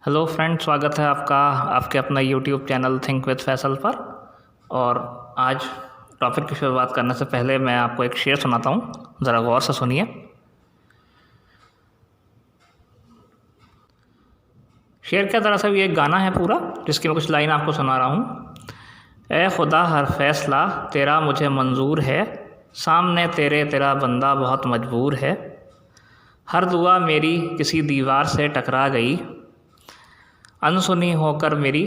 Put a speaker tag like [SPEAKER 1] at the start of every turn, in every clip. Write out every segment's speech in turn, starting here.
[SPEAKER 1] Hello friend, स्वागत है आपका आपके अपना YouTube channel think with Faisal पर। और आज टॉपिक की शुरुआत करने से पहले मैं आपको एक शेर सुनाता हूँ, ज़रा गौर से सुनिए। शेर क्या, दरअसल ये एक गाना है पूरा, जिसकी मैं कुछ लाइन आपको सुना रहा हूँ। ए खुदा हर फैसला तेरा मुझे मंजूर है, सामने तेरे तेरा बंदा बहुत मजबूर है। हर दुआ मेरी किसी दीवार से टकरा गई, अनसुनी होकर मेरी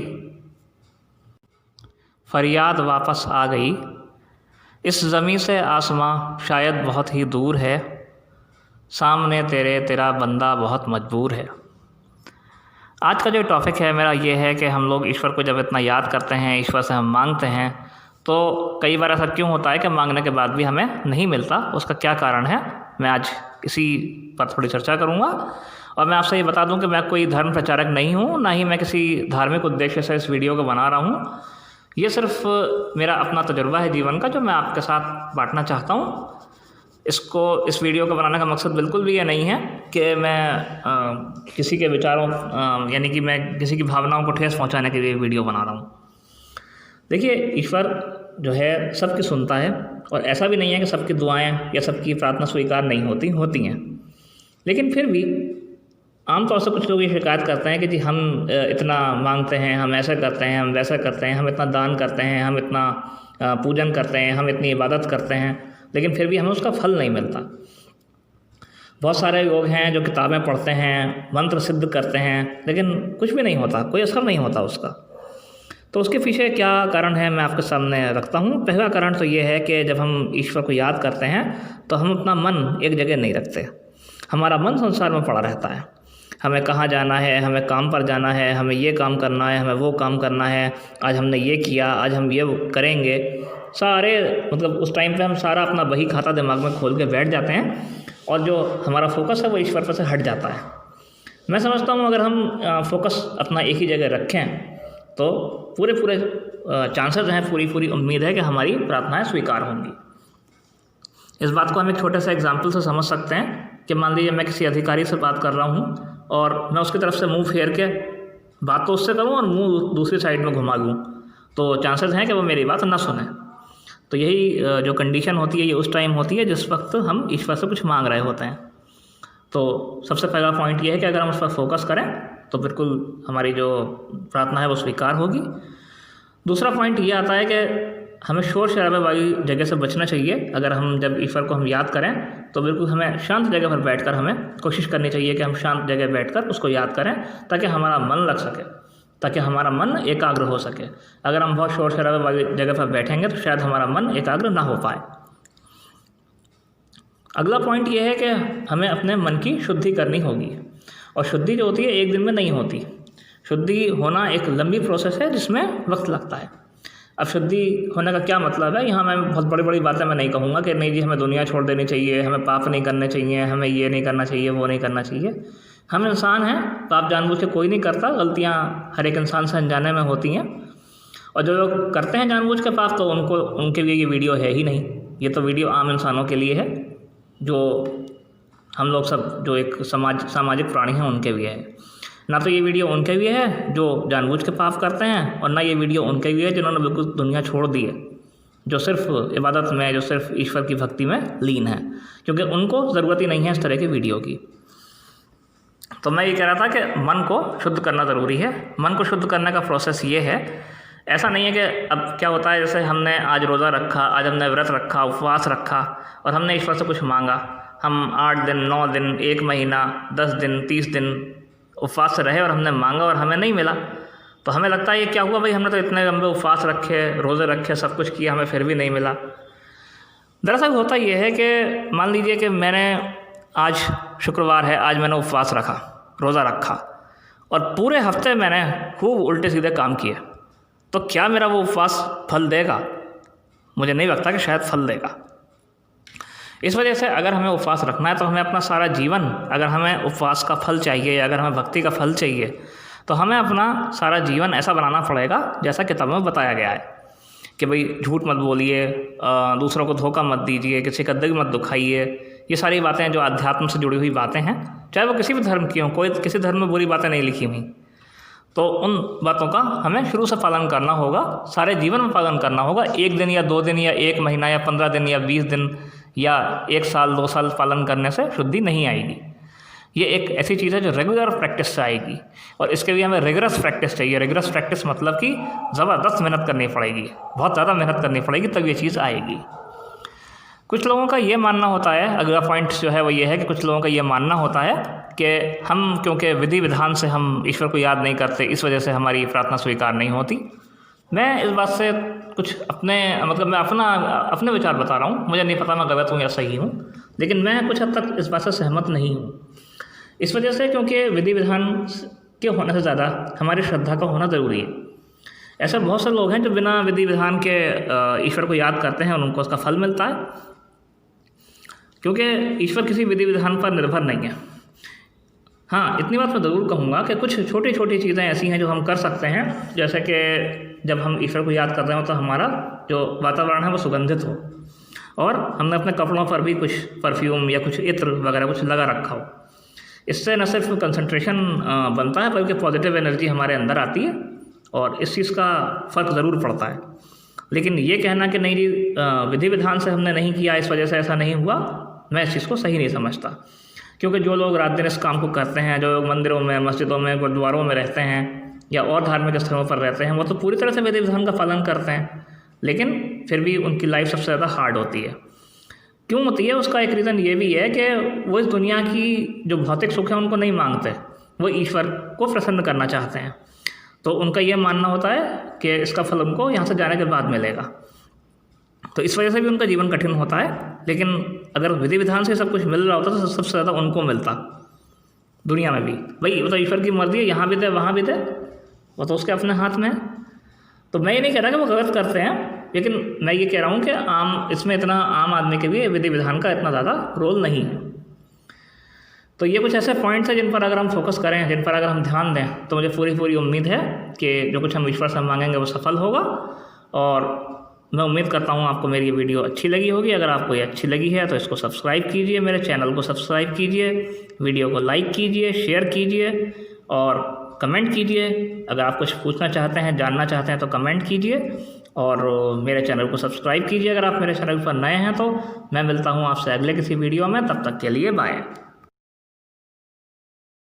[SPEAKER 1] फरियाद वापस आ गई। इस ज़मीं से आसमां शायद बहुत ही दूर है, सामने तेरे तेरा बंदा बहुत मजबूर है। आज का जो टॉपिक है मेरा ये है कि हम लोग ईश्वर को जब इतना याद करते हैं, ईश्वर से हम मांगते हैं, तो कई बार ऐसा क्यों होता है कि मांगने के बाद भी हमें नहीं मिलता। उसका क्या कारण है, मैं आज इसी पर थोड़ी चर्चा करूँगा। और मैं आपसे ये बता दूं कि मैं कोई धर्म प्रचारक नहीं हूं, ना ही मैं किसी धार्मिक उद्देश्य से इस वीडियो को बना रहा हूं। ये सिर्फ मेरा अपना तजुर्बा है जीवन का, जो मैं आपके साथ बांटना चाहता हूं। इस वीडियो को बनाने का मकसद बिल्कुल भी ये नहीं है कि मैं किसी के विचारों यानी कि मैं किसी की भावनाओं को ठेस पहुँचाने के लिए वीडियो बना रहा हूँ। देखिए, ईश्वर जो है सबकी सुनता है, और ऐसा भी नहीं है कि सबकी दुआएँ या सबकी प्रार्थना स्वीकार नहीं होती हैं। लेकिन फिर भी आमतौर से कुछ लोग ये शिकायत करते हैं कि जी हम इतना मांगते हैं, हम ऐसा करते हैं, हम वैसा करते हैं, हम इतना दान करते हैं, हम इतना पूजन करते हैं, हम इतनी इबादत करते हैं, लेकिन फिर भी हमें उसका फल नहीं मिलता। बहुत सारे लोग हैं जो किताबें पढ़ते हैं, मंत्र सिद्ध करते हैं, लेकिन कुछ भी नहीं होता, कोई असर नहीं होता उसका। तो उसके पीछे क्या कारण है मैं आपके सामने रखता हूँ। पहला कारण तो ये है कि जब हम ईश्वर को याद करते हैं तो हम अपना मन एक जगह नहीं रखते। हमारा मन संसार में पड़ा रहता है। हमें कहाँ जाना है, हमें काम पर जाना है, हमें ये काम करना है, हमें वो काम करना है, आज हमने ये किया, आज हम ये करेंगे। सारे मतलब उस टाइम पे हम सारा अपना बही खाता दिमाग में खोल के बैठ जाते हैं, और जो हमारा फोकस है वो ईश्वर पर से हट जाता है। मैं समझता हूँ अगर हम फोकस अपना एक ही जगह रखें तो पूरे चांसेस हैं, पूरी उम्मीद है कि हमारी प्रार्थनाएँ स्वीकार होंगी। इस बात को हम एक छोटे से एग्जाम्पल से समझ सकते हैं कि मान लीजिए मैं किसी अधिकारी से बात कर रहा हूँ और मैं उसकी तरफ से मुंह फेर के बात तो उससे करूँ और मुंह दूसरी साइड में घुमा दूँ, तो चांसेस हैं कि वो मेरी बात ना सुने। तो यही जो कंडीशन होती है, ये उस टाइम होती है जिस वक्त हम ईश्वर से कुछ मांग रहे होते हैं। तो सबसे पहला पॉइंट ये है कि अगर हम उस पर फोकस करें तो बिल्कुल हमारी जो प्रार्थना है वो स्वीकार होगी। दूसरा पॉइंट ये आता है कि हमें शोर शराबे वाली जगह से बचना चाहिए। अगर हम जब ईश्वर को हम याद करें तो बिल्कुल हमें शांत जगह पर बैठकर हमें कोशिश करनी चाहिए कि हम शांत जगह बैठकर उसको याद करें, ताकि हमारा मन लग सके, ताकि हमारा मन एकाग्र हो सके। अगर हम बहुत शोर शराबे वाली जगह पर बैठेंगे तो शायद हमारा मन एकाग्र ना हो पाए। अगला पॉइंट ये है कि हमें अपने मन की शुद्धि करनी होगी, और शुद्धि जो होती है एक दिन में नहीं होती। शुद्धि होना एक लंबी प्रोसेस है जिसमें वक्त लगता है। अब शुद्धि होने का क्या मतलब है, यहाँ मैं बहुत बड़ी बातें मैं नहीं कहूँगा कि नहीं जी हमें दुनिया छोड़ देनी चाहिए, हमें पाप नहीं करने चाहिए, हमें ये नहीं करना चाहिए, वो नहीं करना चाहिए। हम इंसान हैं, पाप जानबूझ के कोई नहीं करता, गलतियाँ हर एक इंसान से अनजाने में होती हैं। और जो लोग करते हैं जानबूझ के पाप, तो उनके लिए ये वीडियो है ही नहीं। ये तो वीडियो आम इंसानों के लिए है, जो हम लोग सब जो एक सामाजिक प्राणी हैं उनके लिए है। ना तो ये वीडियो उनके लिए है जो जानबूझ के पाप करते हैं, और ना ये वीडियो उनके लिए है जिन्होंने बिल्कुल दुनिया छोड़ दी है, जो सिर्फ इबादत में, जो सिर्फ ईश्वर की भक्ति में लीन है, क्योंकि उनको ज़रूरत ही नहीं है इस तरह की वीडियो की। तो मैं ये कह रहा था कि मन को शुद्ध करना ज़रूरी है। मन को शुद्ध करने का प्रोसेस ये है, ऐसा नहीं है कि अब क्या होता है, जैसे हमने आज रोज़ा रखा, आज हमने व्रत रखा, उपवास रखा, और हमने ईश्वर से कुछ मांगा। हम 8 दिन, 9 दिन, 1 महीना, 10 दिन, 30 दिन उपवास से रहे और हमने मांगा और हमें नहीं मिला, तो हमें लगता है ये क्या हुआ भाई, हमने तो इतने लंबे उपवास रखे, रोज़े रखे, सब कुछ किया, हमें फिर भी नहीं मिला। दरअसल होता ये है कि मान लीजिए कि मैंने आज शुक्रवार है, आज मैंने उपवास रखा, रोज़ा रखा, और पूरे हफ्ते मैंने खूब उल्टे सीधे काम किए, तो क्या मेरा वो उपवास फल देगा? मुझे नहीं लगता कि शायद फल देगा। इस वजह से अगर हमें उपवास रखना है तो हमें अपना सारा जीवन, अगर हमें उपवास का फल चाहिए या अगर हमें भक्ति का फल चाहिए, तो हमें अपना सारा जीवन ऐसा बनाना पड़ेगा जैसा किताब में बताया गया है कि भाई झूठ मत बोलिए, दूसरों को धोखा मत दीजिए, किसी का दिल मत दुखाइए। ये सारी बातें जो अध्यात्म से जुड़ी हुई बातें हैं, चाहे वो किसी भी धर्म की हों, कोई किसी धर्म में बुरी बातें नहीं लिखी हुई। तो उन बातों का हमें शुरू से पालन करना होगा, सारे जीवन में पालन करना होगा। 1 दिन या 2 दिन या 1 महीना या 15 दिन या 20 दिन या 1 साल 2 साल पालन करने से शुद्धि नहीं आएगी। ये एक ऐसी चीज़ है जो रेगुलर प्रैक्टिस से आएगी, और इसके लिए हमें रिगरस प्रैक्टिस चाहिए। रिगरस प्रैक्टिस मतलब कि ज़बरदस्त मेहनत करनी पड़ेगी, बहुत ज़्यादा मेहनत करनी पड़ेगी, तब ये चीज़ आएगी। कुछ लोगों का ये मानना होता है, अगला पॉइंट जो है वो ये है कि कुछ लोगों का ये मानना होता है कि हम क्योंकि विधि विधान से हम ईश्वर को याद नहीं करते, इस वजह से हमारी प्रार्थना स्वीकार नहीं होती। मैं इस बात से कुछ मैं अपने विचार बता रहा हूँ, मुझे नहीं पता मैं गलत हूँ या सही हूँ, लेकिन मैं कुछ हद तक इस बात से सहमत नहीं हूँ। इस वजह से क्योंकि विधि विधान के होने से ज़्यादा हमारी श्रद्धा का होना ज़रूरी है। ऐसे बहुत से लोग हैं जो बिना विधि विधान के ईश्वर को याद करते हैं और उनको उसका फल मिलता है, क्योंकि ईश्वर किसी विधि विधान पर निर्भर नहीं है। हाँ, इतनी बात मैं ज़रूर कहूँगा कि कुछ छोटी छोटी चीज़ें ऐसी हैं जो हम कर सकते हैं, जैसे कि जब हम ईश्वर को याद कर रहे हो तो हमारा जो वातावरण है वो सुगंधित हो, और हमने अपने कपड़ों पर भी कुछ परफ्यूम या कुछ इत्र वगैरह कुछ लगा रखा हो। इससे न सिर्फ कंसंट्रेशन बनता है बल्कि पॉजिटिव एनर्जी हमारे अंदर आती है, और इस चीज़ का फ़र्क ज़रूर पड़ता है। लेकिन ये कहना कि नहीं जी विधि विधान से हमने नहीं किया इस वजह से ऐसा नहीं हुआ, मैं इस चीज़ को सही नहीं समझता। क्योंकि जो लोग रात दिन इस काम को करते हैं, जो लोग मंदिरों में, मस्जिदों में, गुरुद्वारों में रहते हैं या और धार्मिक स्थलों पर रहते हैं, वो तो पूरी तरह से विधि विधान का पालन करते हैं, लेकिन फिर भी उनकी लाइफ सबसे ज़्यादा हार्ड होती है। क्यों होती है? उसका एक रीज़न ये भी है कि वो इस दुनिया की जो भौतिक सुख है उनको नहीं मांगते, वो ईश्वर को प्रसन्न करना चाहते हैं। तो उनका ये मानना होता है कि इसका फल उनको यहाँ से जाने के बाद मिलेगा, तो इस वजह से भी उनका जीवन कठिन होता है। लेकिन अगर विधि विधान से सब कुछ मिल रहा होता तो सबसे ज़्यादा उनको मिलता दुनिया में भी। भाई वो तो ईश्वर की मर्जी है, यहाँ भी दे वहाँ भी दे, वो तो उसके अपने हाथ में है। तो मैं ये नहीं कह रहा कि वो गलत करते हैं, लेकिन मैं ये कह रहा हूँ कि इसमें इतना आम आदमी के भी विधि विधान का इतना ज़्यादा रोल नहीं है। तो ये कुछ ऐसे पॉइंट्स हैं जिन पर अगर हम फोकस करें, जिन पर अगर हम ध्यान दें, तो मुझे पूरी उम्मीद है कि जो कुछ हम ईश्वर से मांगेंगे वो सफल होगा। और मैं उम्मीद करता हूँ आपको मेरी ये वीडियो अच्छी लगी होगी। अगर आपको ये अच्छी लगी है तो इसको सब्सक्राइब कीजिए, मेरे चैनल को सब्सक्राइब कीजिए, वीडियो को लाइक कीजिए, शेयर कीजिए और कमेंट कीजिए। अगर आप कुछ पूछना चाहते हैं, जानना चाहते हैं तो कमेंट कीजिए, और मेरे चैनल को सब्सक्राइब कीजिए अगर आप मेरे चैनल पर नए हैं तो। मैं मिलता हूँ आपसे अगले किसी वीडियो में, तब तक के लिए बाय।